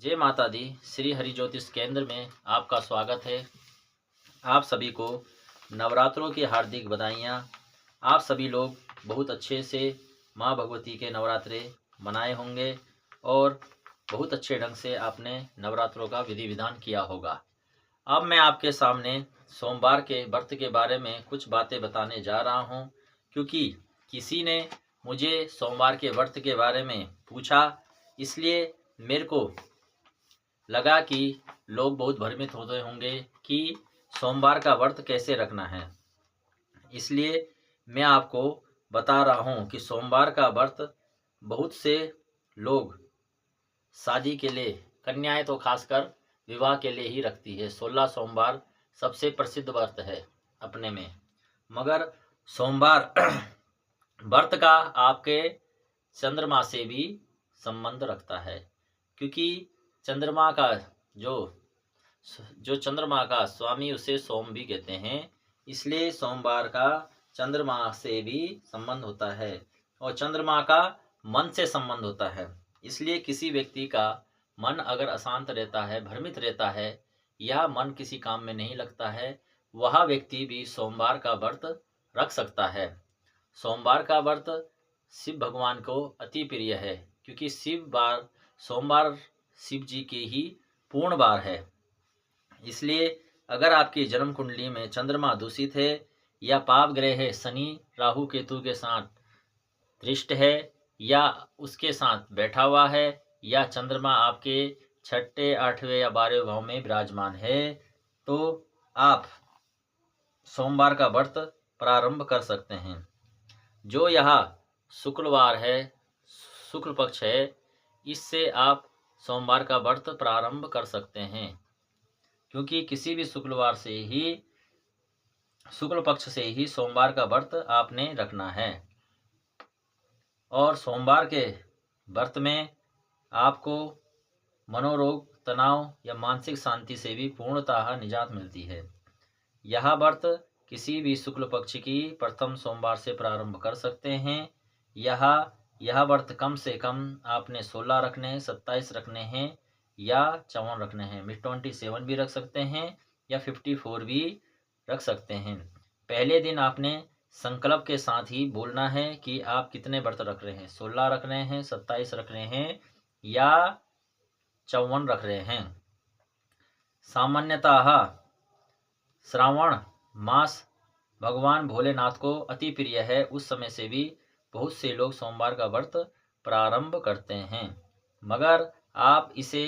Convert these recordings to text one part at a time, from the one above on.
जय माता दी। श्री हरि ज्योतिष केंद्र में आपका स्वागत है। आप सभी को नवरात्रों की हार्दिक बधाइयाँ। आप सभी लोग बहुत अच्छे से माँ भगवती के नवरात्रे मनाए होंगे और बहुत अच्छे ढंग से आपने नवरात्रों का विधि विधान किया होगा। अब मैं आपके सामने सोमवार के व्रत के बारे में कुछ बातें बताने जा रहा हूँ, क्योंकि किसी ने मुझे सोमवार के व्रत के बारे में पूछा, इसलिए मेरे को लगा कि लोग बहुत भ्रमित होते होंगे कि सोमवार का व्रत कैसे रखना है। इसलिए मैं आपको बता रहा हूँ कि सोमवार का व्रत बहुत से लोग शादी के लिए, कन्याएं तो खासकर विवाह के लिए ही रखती है। 16 सोमवार सबसे प्रसिद्ध व्रत है अपने में। मगर सोमवार व्रत का आपके चंद्रमा से भी संबंध रखता है, क्योंकि चंद्रमा का जो जो चंद्रमा का स्वामी उसे सोम भी कहते हैं। इसलिए सोमवार का चंद्रमा से भी संबंध होता है और चंद्रमा का मन से संबंध होता है। इसलिए किसी व्यक्ति का मन अगर अशांत रहता है, भ्रमित रहता है या मन किसी काम में नहीं लगता है, वह व्यक्ति भी सोमवार का व्रत रख सकता है। सोमवार का व्रत शिव भगवान को अति प्रिय है, क्योंकि सोमवार शिव जी की ही पूर्ण बार है। इसलिए अगर आपकी जन्म कुंडली में चंद्रमा दूषित है या पाप ग्रह है, शनि राहु केतु के साथ दृष्ट है या उसके साथ बैठा हुआ है, या चंद्रमा आपके छठे, आठवें या 12वें भाव में विराजमान है, तो आप सोमवार का व्रत प्रारंभ कर सकते हैं। जो यह शुक्रवार है, शुक्ल पक्ष है, इससे आप सोमवार का व्रत प्रारंभ कर सकते हैं, क्योंकि किसी भी शुक्रवार से ही, शुक्ल पक्ष से ही सोमवार का व्रत आपने रखना है। और सोमवार के व्रत में आपको मनोरोग, तनाव या मानसिक शांति से भी पूर्णतः निजात मिलती है। यह व्रत किसी भी शुक्ल पक्ष की प्रथम सोमवार से प्रारंभ कर सकते हैं। यह व्रत कम से कम आपने 16 रखने हैं, 27 रखने हैं या 54 रखने हैं। 27 भी रख सकते हैं या 54 भी रख सकते हैं। पहले दिन आपने संकल्प के साथ ही बोलना है कि आप कितने व्रत रख रहे हैं। 16 रख रहे हैं, 27 रख रहे हैं या 54 रख रहे हैं। सामान्यतः श्रावण मास भगवान भोलेनाथ को अति प्रिय है। उस समय से भी बहुत से लोग सोमवार का व्रत प्रारंभ करते हैं, मगर आप इसे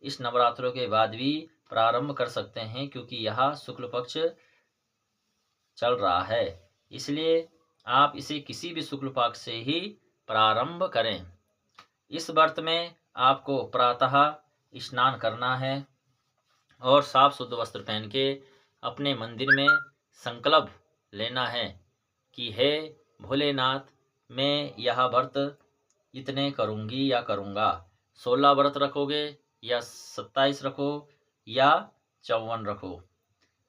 इस नवरात्रों के बाद भी प्रारंभ कर सकते हैं, क्योंकि यह शुक्ल पक्ष चल रहा है। इसलिए आप इसे किसी भी शुक्ल पक्ष से ही प्रारंभ करें। इस व्रत में आपको प्रातः स्नान करना है और साफ शुद्ध वस्त्र पहन के अपने मंदिर में संकल्प लेना है कि हे भोलेनाथ, मैं यह व्रत इतने करूँगी या करूँगा। 16 व्रत रखोगे या 27 रखो या 54 रखो,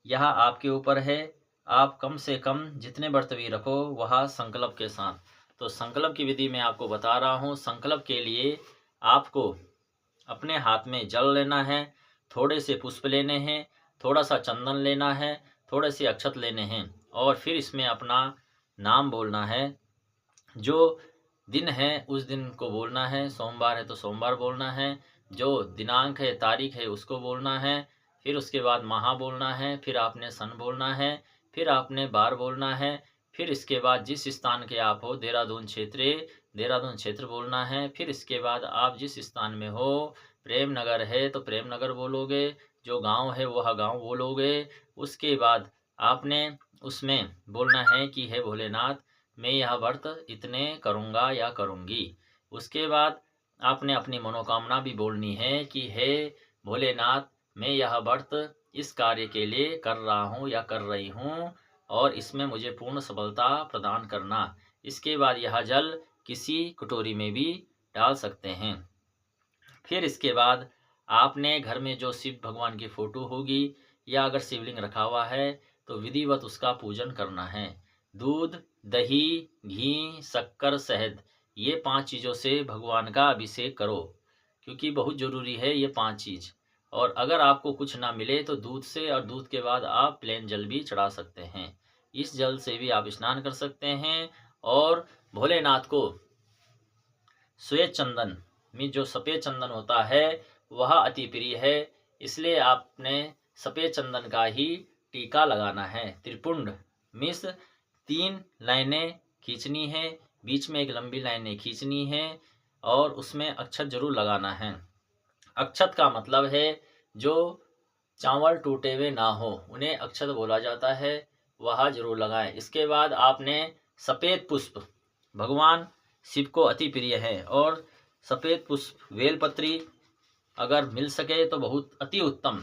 यह आपके ऊपर है। आप कम से कम जितने व्रत भी रखो वह संकल्प के साथ। तो संकल्प की विधि मैं आपको बता रहा हूँ। संकल्प के लिए आपको अपने हाथ में जल लेना है, थोड़े से पुष्प लेने हैं, थोड़ा सा चंदन लेना है, थोड़े से अक्षत लेने हैं और फिर इसमें अपना नाम बोलना है। जो दिन है उस दिन को बोलना है। सोमवार है तो सोमवार बोलना है, जो दिनांक है, तारीख है, उसको बोलना है। फिर उसके बाद माह बोलना है, फिर आपने सन बोलना है, फिर आपने बार बोलना है। फिर इसके बाद जिस स्थान के आप हो, देहरादून क्षेत्र बोलना है। फिर इसके बाद आप जिस स्थान में हो, प्रेम नगर है तो प्रेम नगर बोलोगे, जो गांव है वह गांव बोलोगे। उसके बाद आपने उसमें बोलना है कि हे भोलेनाथ, मैं यह व्रत इतने करूँगा या करूँगी। उसके बाद आपने अपनी मनोकामना भी बोलनी है कि हे भोलेनाथ, मैं यह व्रत इस कार्य के लिए कर रहा हूँ या कर रही हूँ और इसमें मुझे पूर्ण सफलता प्रदान करना। इसके बाद यह जल किसी कटोरी में भी डाल सकते हैं। फिर इसके बाद आपने घर में जो शिव भगवान की फोटो होगी या अगर शिवलिंग रखा हुआ है तो विधिवत उसका पूजन करना है। दूध, दही, घी, शक्कर, शहद, ये 5 चीज़ों से भगवान का अभिषेक करो। क्योंकि बहुत ज़रूरी है ये 5 चीज़। और अगर आपको कुछ ना मिले तो दूध से, और दूध के बाद आप प्लेन जल भी चढ़ा सकते हैं। इस जल से भी आप स्नान कर सकते हैं। और भोलेनाथ को श्वेत चंदन में जो सफ़ेद चंदन होता है वह अति प्रिय है, इसलिए आपने सफ़ेद चंदन का ही टीका लगाना है। त्रिपुंड मिस 3 लाइनें खींचनी है, बीच में एक लंबी लाइनें खींचनी है और उसमें अक्षत जरूर लगाना है। अक्षत का मतलब है जो चावल टूटे हुए ना हो उन्हें अक्षत बोला जाता है, वह जरूर लगाएं। इसके बाद आपने सफ़ेद पुष्प भगवान शिव को अति प्रिय है, और सफ़ेद पुष्प वेलपत्री अगर मिल सके तो बहुत अति उत्तम,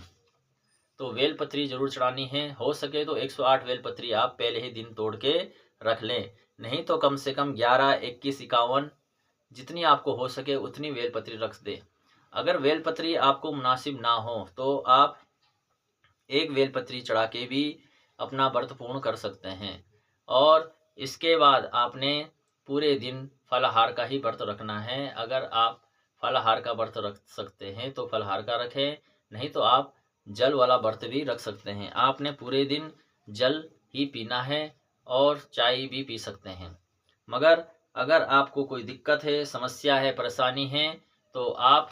तो वेलपत्री जरूर चढ़ानी है। हो सके तो 108 वेलपत्री आप पहले ही दिन तोड़ के रख लें, नहीं तो कम से कम 11, 21, 51 जितनी आपको हो सके उतनी वेलपत्री रख दे। अगर वेलपत्री आपको मुनासिब ना हो तो आप एक वेलपत्री चढ़ा के भी अपना व्रत पूर्ण कर सकते हैं। और इसके बाद आपने पूरे दिन फलाहार का ही व्रत रखना है। अगर आप फलाहार का व्रत रख सकते हैं तो फलाहार का रखें, नहीं तो आप जल वाला व्रत भी रख सकते हैं। आपने पूरे दिन जल ही पीना है और चाय भी पी सकते हैं। मगर अगर आपको कोई दिक्कत है, समस्या है, परेशानी है, तो आप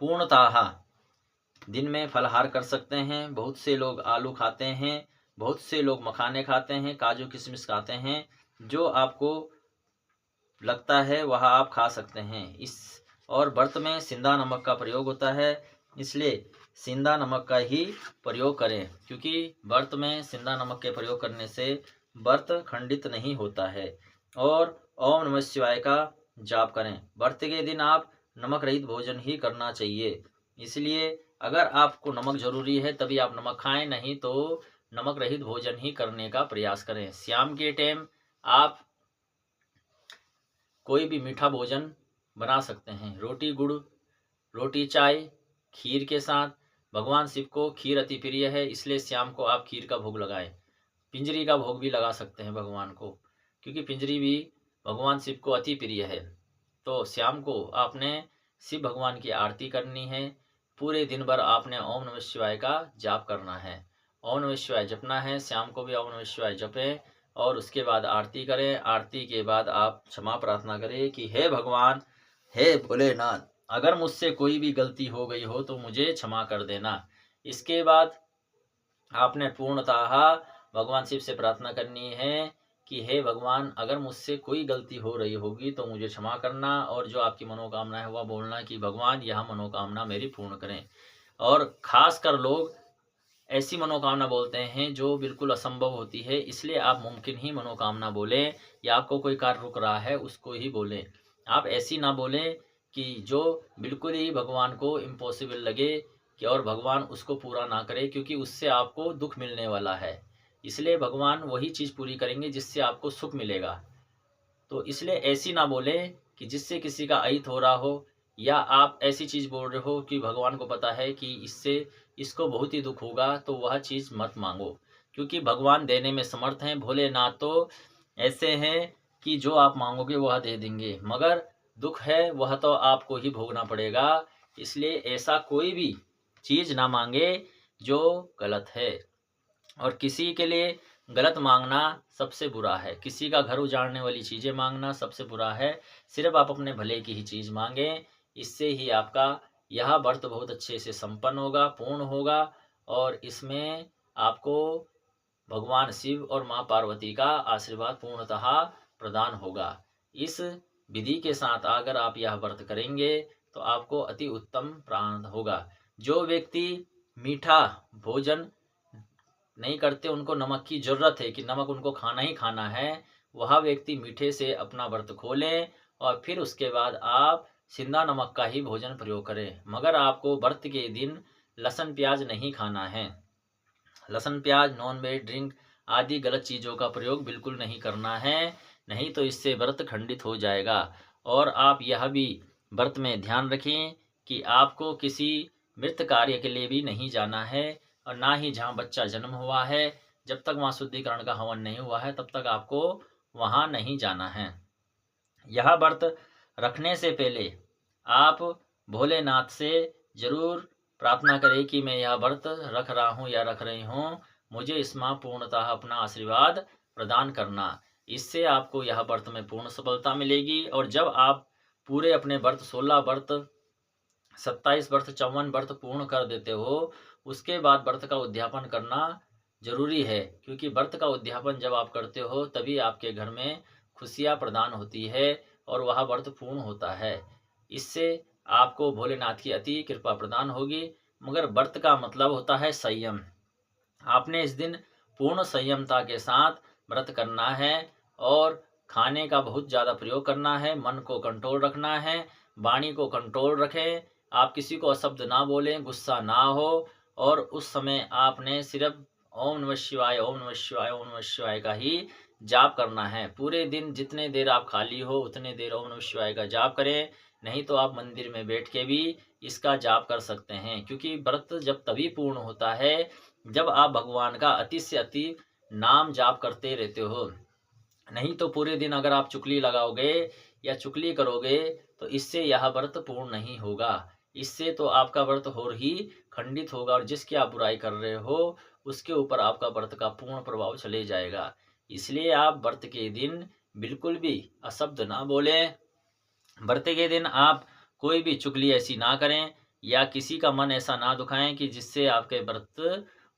पूर्णतः दिन में फलाहार कर सकते हैं। बहुत से लोग आलू खाते हैं, बहुत से लोग मखाने खाते हैं, काजू किशमिश खाते हैं। जो आपको लगता है वह आप खा सकते हैं। इस और व्रत में सिंधा नमक का प्रयोग होता है, इसलिए सिंधा नमक का ही प्रयोग करें, क्योंकि व्रत में सिंधा नमक के प्रयोग करने से व्रत खंडित नहीं होता है। और ओम नमः शिवाय का जाप करें। व्रत के दिन आप नमक रहित भोजन ही करना चाहिए, इसलिए अगर आपको नमक जरूरी है तभी आप नमक खाएं, नहीं तो नमक रहित भोजन ही करने का प्रयास करें। शाम के टाइम आप कोई भी मीठा भोजन बना सकते हैं, रोटी गुड़, रोटी चाय, खीर के साथ। भगवान शिव को खीर अति प्रिय है, इसलिए शाम को आप खीर का भोग लगाएं। पिंजरी का भोग भी लगा सकते हैं भगवान को, क्योंकि पिंजरी भी भगवान शिव को अति प्रिय है। तो शाम को आपने शिव भगवान की आरती करनी है। पूरे दिन भर आपने ओम नमः शिवाय का जाप करना है, ओम नमः शिवाय जपना है। शाम को भी ओम नमः शिवाय जपें और उसके बाद आरती करें। आरती के बाद आप क्षमा प्रार्थना करें कि हे भगवान, हे भोलेनाथ, अगर मुझसे कोई भी गलती हो गई हो तो मुझे क्षमा कर देना। इसके बाद आपने पूर्णतः भगवान शिव से प्रार्थना करनी है कि हे भगवान, अगर मुझसे कोई गलती हो रही होगी तो मुझे क्षमा करना, और जो आपकी मनोकामना है वह बोलना कि भगवान यह मनोकामना मेरी पूर्ण करें। और खास कर लोग ऐसी मनोकामना बोलते हैं जो बिल्कुल असंभव होती है, इसलिए आप मुमकिन ही मनोकामना बोलें, या आपको कोई कार्य रुक रहा है उसको ही बोलें। आप ऐसी ना बोलें कि जो बिल्कुल ही भगवान को इम्पॉसिबल लगे कि और भगवान उसको पूरा ना करे, क्योंकि उससे आपको दुख मिलने वाला है। इसलिए भगवान वही चीज़ पूरी करेंगे जिससे आपको सुख मिलेगा। तो इसलिए ऐसी ना बोले कि जिससे किसी का अहित हो रहा हो, या आप ऐसी चीज़ बोल रहे हो कि भगवान को पता है कि इससे इसको बहुत ही दुख होगा, तो वह चीज़ मत मांगो, क्योंकि भगवान देने में समर्थ हैं। भोलेनाथ तो ऐसे हैं कि जो आप मांगोगे वह दे देंगे, मगर दुख है वह तो आपको ही भोगना पड़ेगा। इसलिए ऐसा कोई भी चीज़ ना मांगे जो गलत है। और किसी के लिए गलत मांगना सबसे बुरा है, किसी का घर उजाड़ने वाली चीज़ें मांगना सबसे बुरा है। सिर्फ आप अपने भले की ही चीज़ मांगें, इससे ही आपका यह व्रत बहुत अच्छे से संपन्न होगा, पूर्ण होगा। और इसमें आपको भगवान शिव और माँ पार्वती का आशीर्वाद पूर्णतः प्रदान होगा। इस विधि के साथ अगर आप यह व्रत करेंगे तो आपको अति उत्तम प्राप्त होगा। जो व्यक्ति मीठा भोजन नहीं करते, उनको नमक की ज़रूरत है कि नमक उनको खाना ही खाना है, वह व्यक्ति मीठे से अपना व्रत खोलें और फिर उसके बाद आप सिंधा नमक का ही भोजन प्रयोग करें। मगर आपको व्रत के दिन लहसुन प्याज नहीं खाना है। लहसुन प्याज, नॉन वेज, ड्रिंक आदि गलत चीज़ों का प्रयोग बिल्कुल नहीं करना है, नहीं तो इससे व्रत खंडित हो जाएगा। और आप यह भी व्रत में ध्यान रखें कि आपको किसी मृत कार्य के लिए भी नहीं जाना है, और ना ही जहाँ बच्चा जन्म हुआ है, जब तक वहाँ शुद्धिकरण का हवन नहीं हुआ है तब तक आपको वहाँ नहीं जाना है। यह व्रत रखने से पहले आप भोलेनाथ से ज़रूर प्रार्थना करें कि मैं यह व्रत रख रहा हूँ या रख रही हूँ, मुझे इसमें पूर्णतः अपना आशीर्वाद प्रदान करना। इससे आपको यह व्रत में पूर्ण सफलता मिलेगी। और जब आप पूरे अपने व्रत 16 व्रत, 27 व्रत, 54 व्रत पूर्ण कर देते हो, उसके बाद व्रत का उद्यापन करना जरूरी है। क्योंकि व्रत का उद्यापन जब आप करते हो तभी आपके घर में खुशियाँ प्रदान होती है और वह व्रत पूर्ण होता है। इससे आपको भोलेनाथ की अति कृपा प्रदान होगी। मगर व्रत का मतलब होता है संयम। आपने इस दिन पूर्ण संयमता के साथ व्रत करना है और खाने का बहुत ज़्यादा प्रयोग करना है, मन को कंट्रोल रखना है, वाणी को कंट्रोल रखें, आप किसी को अशब्द ना बोलें, गुस्सा ना हो। और उस समय आपने सिर्फ ओम नमः शिवाय, ओम नमः शिवाय, ओम नमः शिवाय का ही जाप करना है। पूरे दिन जितने देर आप खाली हो उतने देर ओम नमः शिवाय का जाप करें। नहीं तो आप मंदिर में बैठ के भी इसका जाप कर सकते हैं। क्योंकि व्रत जब तभी पूर्ण होता है जब आप भगवान का अति से अति नाम जाप करते रहते हो। नहीं तो पूरे दिन अगर आप चुगली लगाओगे या चुगली करोगे तो इससे यह व्रत पूर्ण नहीं होगा। इससे तो आपका व्रत और ही खंडित होगा और जिसकी आप बुराई कर रहे हो उसके ऊपर आपका व्रत का पूर्ण प्रभाव चले जाएगा। इसलिए आप व्रत के दिन बिल्कुल भी अशब्द ना बोलें। व्रत के दिन आप कोई भी चुगली ऐसी ना करें या किसी का मन ऐसा ना दुखाएं कि जिससे आपके व्रत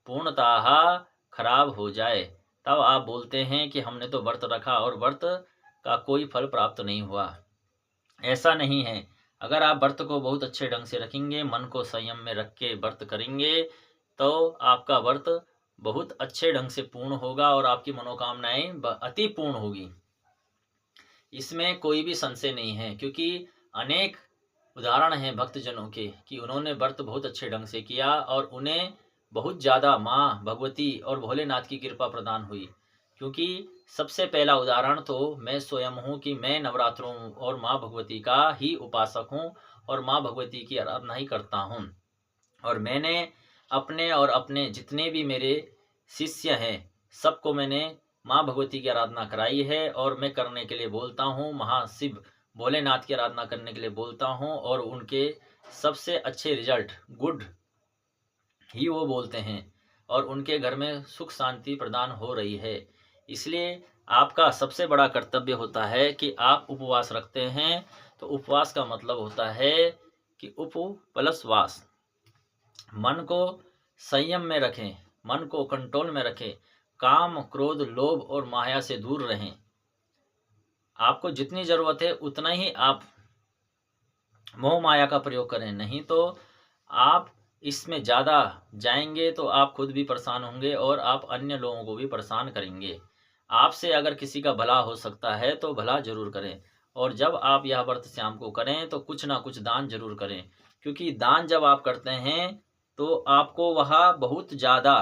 पूर्णतः खराब हो जाए। तब आप बोलते हैं कि हमने तो व्रत रखा और व्रत का कोई फल प्राप्त नहीं हुआ। ऐसा नहीं है। अगर आप व्रत को बहुत अच्छे ढंग से रखेंगे, मन को संयम में रख के व्रत करेंगे, तो आपका व्रत बहुत अच्छे ढंग से पूर्ण होगा और आपकी मनोकामनाएं अति पूर्ण होगी। इसमें कोई भी संशय नहीं है। क्योंकि अनेक उदाहरण हैं भक्तजनों के कि उन्होंने व्रत बहुत अच्छे ढंग से किया और उन्हें बहुत ज़्यादा माँ भगवती और भोलेनाथ की कृपा प्रदान हुई। क्योंकि सबसे पहला उदाहरण तो मैं स्वयं हूँ कि मैं नवरात्रों और माँ भगवती का ही उपासक हूँ और माँ भगवती की आराधना ही करता हूँ। और मैंने अपने और अपने जितने भी मेरे शिष्य हैं सबको मैंने माँ भगवती की आराधना कराई है और मैं करने के लिए बोलता हूँ। महाशिव भोलेनाथ की आराधना करने के लिए बोलता हूँ और उनके सबसे अच्छे रिजल्ट गुड ही वो बोलते हैं और उनके घर में सुख शांति प्रदान हो रही है। इसलिए आपका सबसे बड़ा कर्तव्य होता है कि आप उपवास रखते हैं। तो उपवास का मतलब होता है कि उप प्लस वास, मन को संयम में रखें, मन को कंट्रोल में रखें, काम क्रोध लोभ और माया से दूर रहें। आपको जितनी ज़रूरत है उतना ही आप मोह माया का प्रयोग करें। नहीं तो आप इसमें ज़्यादा जाएंगे तो आप खुद भी परेशान होंगे और आप अन्य लोगों को भी परेशान करेंगे। आपसे अगर किसी का भला हो सकता है तो भला जरूर करें। और जब आप यह व्रत शाम को करें तो कुछ ना कुछ दान जरूर करें। क्योंकि दान जब आप करते हैं तो आपको वह बहुत ज़्यादा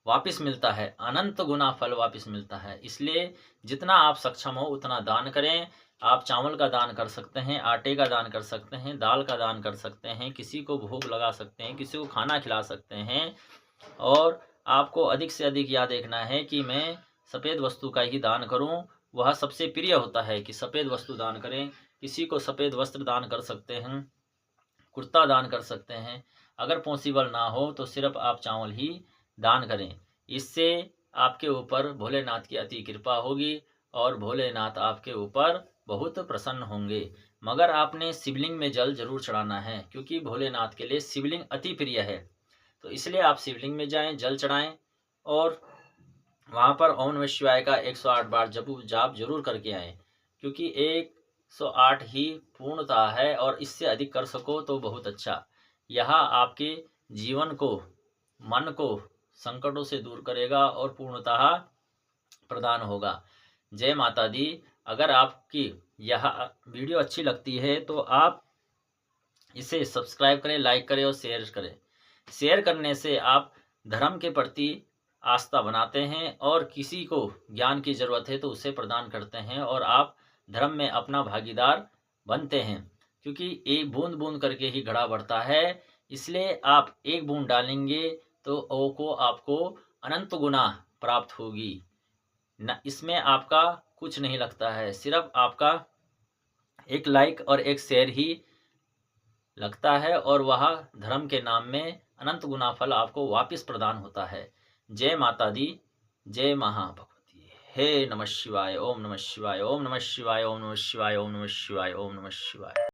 वापस मिलता है, अनंत गुना फल वापस मिलता है। इसलिए जितना आप सक्षम हो उतना दान करें। आप चावल का दान कर सकते हैं, आटे का दान कर सकते हैं, दाल का दान कर सकते हैं, किसी को भोग लगा सकते हैं, किसी को खाना खिला सकते हैं। और आपको अधिक से अधिक यह देखना है कि मैं सफ़ेद वस्तु का ही दान करूं। वह सबसे प्रिय होता है कि सफ़ेद वस्तु दान करें। किसी को सफ़ेद वस्त्र दान कर सकते हैं, कुर्ता दान कर सकते हैं। अगर पॉसिबल ना हो तो सिर्फ आप चावल ही दान करें। इससे आपके ऊपर भोलेनाथ की अति कृपा होगी और भोलेनाथ आपके ऊपर बहुत प्रसन्न होंगे। मगर आपने शिवलिंग में जल जरूर चढ़ाना है क्योंकि भोलेनाथ के लिए शिवलिंग अति प्रिय है। तो इसलिए आप शिवलिंग में जाएं, जल चढ़ाएं और वहाँ पर ओम नमः शिवाय का 108 बार जाप जरूर करके आएं। क्योंकि 108 ही पूर्णता है और इससे अधिक कर सको तो बहुत अच्छा। यह आपके जीवन को, मन को संकटों से दूर करेगा और पूर्णतः प्रदान होगा। जय माता दी। अगर आपकी यह वीडियो अच्छी लगती है तो आप इसे सब्सक्राइब करें, लाइक करें और शेयर करें। शेयर करने से आप धर्म के प्रति आस्था बनाते हैं और किसी को ज्ञान की ज़रूरत है तो उसे प्रदान करते हैं और आप धर्म में अपना भागीदार बनते हैं। क्योंकि एक बूंद बूंद करके ही घड़ा बढ़ता है। इसलिए आप एक बूंद डालेंगे तो ओ को आपको अनंत गुना प्राप्त होगी। न इसमें आपका कुछ नहीं लगता है, सिर्फ आपका एक लाइक और एक शेयर ही लगता है और वह धर्म के नाम में अनंत गुना फल आपको वापस प्रदान होता है। जय माता दी, जय महाभगवती। हे नमः शिवाय, ओम नमः शिवाय, ओम नमः शिवाय, ओम नमः शिवाय, ओम नमः शिवाय, ओम नमः शिवाय।